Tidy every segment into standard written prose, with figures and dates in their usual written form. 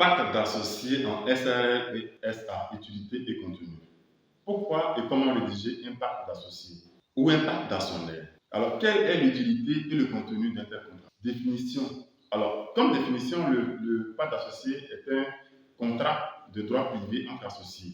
Pacte d'associés en SARL et SA, utilité et contenu. Pourquoi et comment rédiger un pacte d'associés ou un pacte d'actionnaires? Alors, quelle est l'utilité et le contenu d'intercontrat? Définition. Alors, comme définition, le pacte d'associés est un contrat de droit privé entre associés.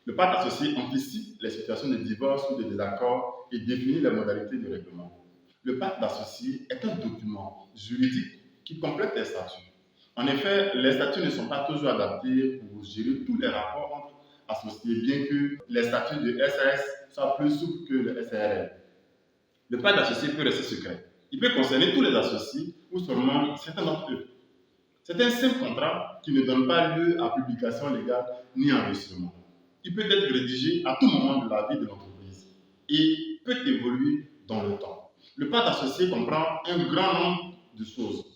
Le pacte d'associés anticipe les situations de divorce ou de désaccord et définit les modalités de règlement. Le pacte d'associés est un document juridique qui complète les statuts. En effet, les statuts ne sont pas toujours adaptés pour gérer tous les rapports entre associés, bien que les statuts de SAS soient plus souples que le SARL. Le pacte d'associés peut rester secret. Il peut concerner tous les associés ou seulement certains d'entre eux. C'est un simple contrat qui ne donne pas lieu à publication légale ni enregistrement. Il peut être rédigé à tout moment de la vie de l'entreprise et peut évoluer dans le temps. Le pacte d'associés comprend un grand nombre de choses.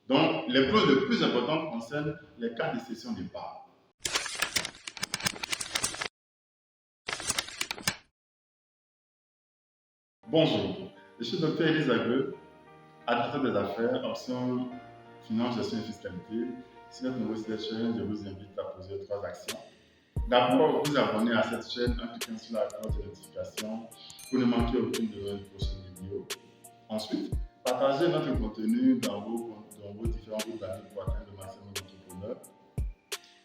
Donc, les clauses les plus importantes concernent les cas de cession de parts. Bonjour, je suis Dr Elise Agueux, administrateur des affaires, option finance, gestion et fiscalité. Si vous êtes nouveau sur cette chaîne, je vous invite à poser 3 actions. D'abord, vous abonner à cette chaîne en cliquant sur la cloche de notification pour ne manquer aucune de nos prochaines vidéos. Ensuite, partagez notre contenu dans vos différents groupes d'amis pour atteindre le maximum d'entrepreneurs.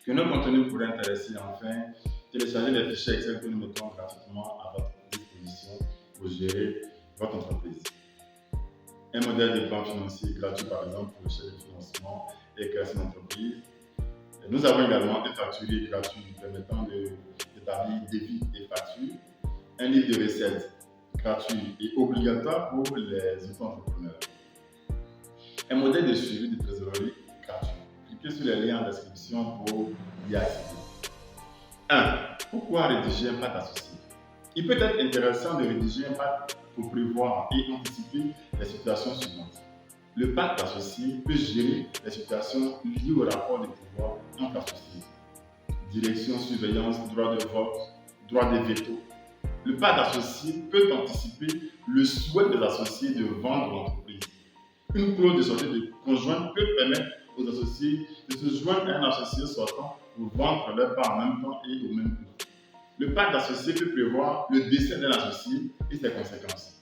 Que nos contenus pourraient intéresser. Enfin, téléchargez les fichiers Excel que nous mettons gratuitement à votre disposition pour gérer votre entreprise. Un modèle de plan financier gratuit, par exemple, pour le chef de financement et création d'entreprise. Nous avons également un facturier gratuit permettant d'établir débit et facture. Un livre de recettes gratuit et obligatoire pour les auto-entrepreneurs. Un modèle de suivi de trésorerie gratuit. Cliquez sur les liens en description pour y accéder. 1. Pourquoi rédiger un pacte associé? Il peut être intéressant de rédiger un pacte pour prévoir et anticiper les situations suivantes. Le pacte associé peut gérer les situations liées au rapport de pouvoir entre associés. Direction, surveillance, droit de vote, droit de veto. Le pacte associé peut anticiper le souhait des associés de vendre l'entreprise. Une clause de sortie de conjointe peut permettre aux associés de se joindre à un associé sortant pour vendre leurs parts en même temps et au même prix. Le pacte d'associé peut prévoir le décès d'un associé et ses conséquences.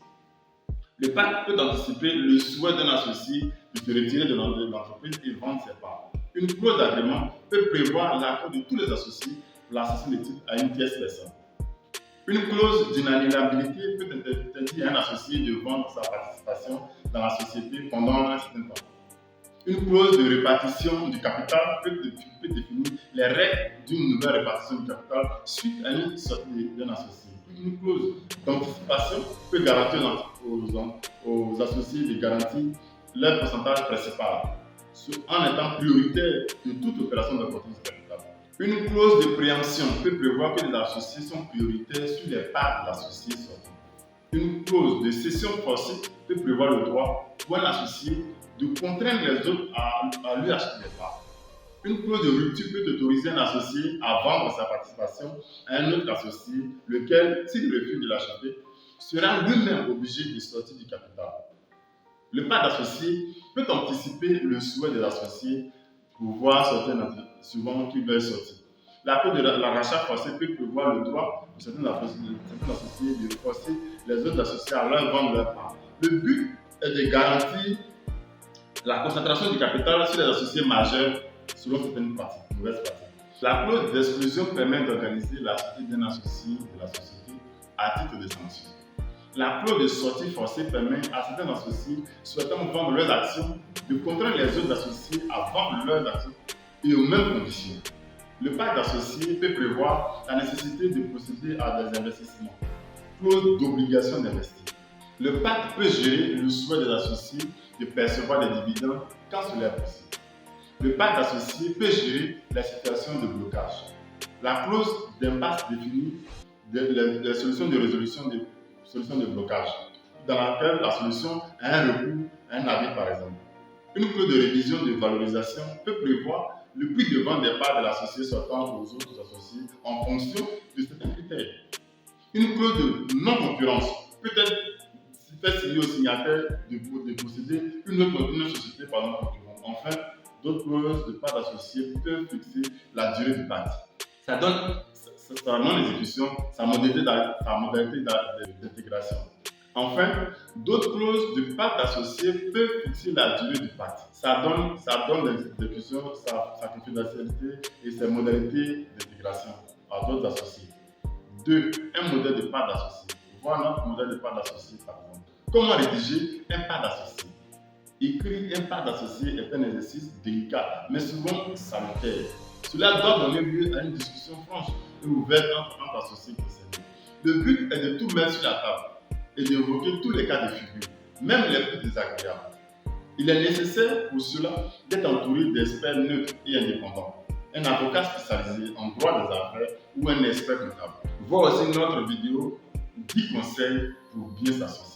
Le pacte peut anticiper le souhait d'un associé de se retirer de l'entreprise et vendre ses parts. Une clause d'agrément peut prévoir l'accord de tous les associés pour la cession des titres à une tierce personne. Une clause d'inaliénabilité peut interdire à un associé de vendre sa participation dans la société pendant un certain temps. Une clause de répartition du capital peut définir les règles d'une nouvelle répartition du capital suite à une sortie d'un associé. Une clause d'anticipation peut garantir aux associés de garantir leur pourcentage principal en étant prioritaire de toute opération d'apportance du capital. Une clause de préemption peut prévoir que les associés sont prioritaires sur les parts de l'associé sortant. Une clause de cession forcée peut prévoir le droit pour un associé de contraindre les autres à lui acheter des parts. Une clause de rupture peut autoriser un associé à vendre sa participation à un autre associé, lequel, s'il refuse de l'acheter, sera lui-même obligé de sortir du capital. Le pacte d'associés peut anticiper le souhait des associés pour voir sortir souvent qu'ils veulent sortir. La clause de rachat forcé peut prévoir le droit pour certains associés de forcer les autres associés à leur vendre leurs parts. Le but est de garantir la concentration du capital sur les associés majeurs selon certaines mauvaises pratiques. La clause d'exclusion permet d'organiser la sortie d'un associé de la société à titre de sanction. La clause de sortie forcée permet à certains associés souhaitant vendre leurs actions de contraindre les autres associés à vendre leurs actions et aux mêmes conditions. Le pacte d'associés peut prévoir la nécessité de procéder à des investissements. Clause d'obligation d'investir. Le pacte peut gérer le souhait des associés de percevoir des dividendes quand cela est possible. Le pacte d'associés peut gérer la situation de blocage. La clause d'impasse définit les solutions de résolution des solutions de blocage, dans laquelle la solution a un recours à un avis par exemple. Une clause de révision de valorisation peut prévoir le prix de vente des parts de l'associé sortant aux autres associés en fonction de certains critères. Une clause de non-concurrence peut être fait signer au signataire de posséder une autre société par non-concurrence. Enfin, d'autres clauses de part d'associé peuvent fixer la durée du pacte. Ça donne sa non-exécution, sa modalité d'intégration. Enfin, d'autres clauses de pacte associé peuvent fixer la durée du pacte. Ça donne l'exécution, sa confidentialité et ses modalités d'intégration à d'autres associés. 2. Un modèle de part d'associé. Voilà notre modèle de part d'associé par exemple. Comment rédiger un part d'associé? Écrire un part d'associé est un exercice délicat, mais souvent salutaire. Cela doit donner lieu à une discussion franche et ouverte entre associés concernés. Le but est de tout mettre sur la table et d'évoquer tous les cas de figure, même les plus désagréables. Il est nécessaire pour cela d'être entouré d'experts neutres et indépendants, un avocat spécialisé en droit des affaires ou un expert comptable. Voir aussi notre vidéo 10 conseils pour bien s'associer.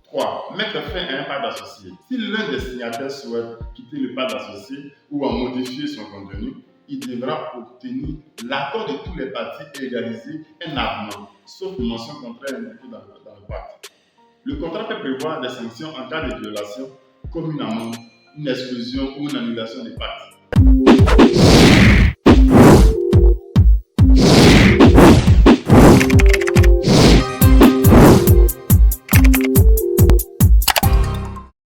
3. Mettre fin à un part d'associé. Si l'un des signataires souhaite quitter le part d'associé ou en modifier son contenu, il devra obtenir l'accord de tous les parties et réaliser un avenant, sauf mention contraire indiquée dans le pacte. Le contrat peut prévoir des sanctions en cas de violation, comme une amende, une exclusion ou une annulation des pactes.